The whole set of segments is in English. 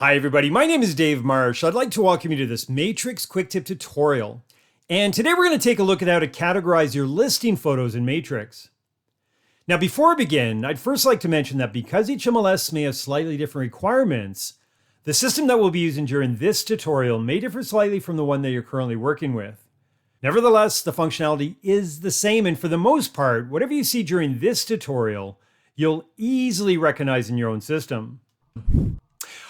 Hi everybody, my name is Dave Marsh. I'd like to welcome you to this Matrix Quick Tip tutorial. And today we're going to take a look at how to categorize your listing photos in Matrix. Now before I begin, I'd first like to mention that because each MLS may have slightly different requirements, the system that we'll be using during this tutorial may differ slightly from the one that you're currently working with. Nevertheless, the functionality is the same, and for the most part, whatever you see during this tutorial, you'll easily recognize in your own system.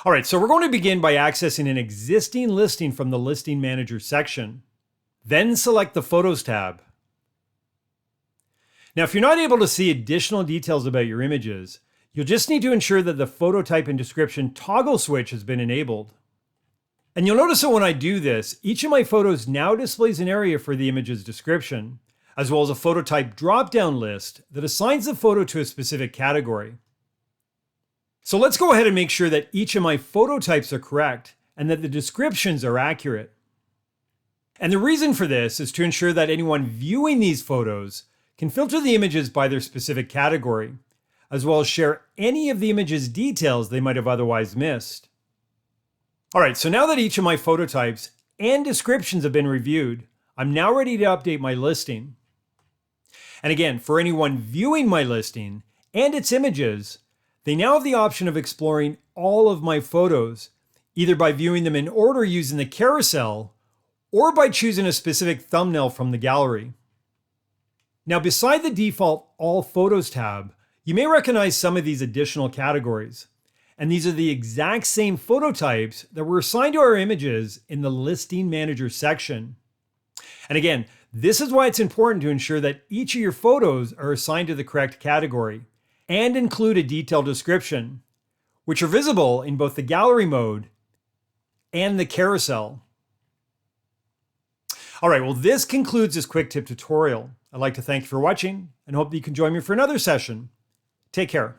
All right, so we're going to begin by accessing an existing listing from the Listing Manager section. Then select the Photos tab. Now, if you're not able to see additional details about your images, you'll just need to ensure that the photo type and description toggle switch has been enabled. And you'll notice that when I do this, each of my photos now displays an area for the image's description, as well as a photo type drop-down list that assigns the photo to a specific category. So let's go ahead and make sure that each of my photo types are correct and that the descriptions are accurate. And the reason for this is to ensure that anyone viewing these photos can filter the images by their specific category, as well as share any of the image's details they might have otherwise missed. All right, so now that each of my photo types and descriptions have been reviewed, I'm now ready to update my listing. And again, for anyone viewing my listing and its images, they now have the option of exploring all of my photos, either by viewing them in order using the carousel or by choosing a specific thumbnail from the gallery. Now, beside the default All Photos tab, you may recognize some of these additional categories. And these are the exact same photo types that were assigned to our images in the Listing Manager section. And again, this is why it's important to ensure that each of your photos are assigned to the correct category and include a detailed description, which are visible in both the gallery mode and the carousel. All right, well, this concludes this quick tip tutorial. I'd like to thank you for watching and hope that you can join me for another session. Take care.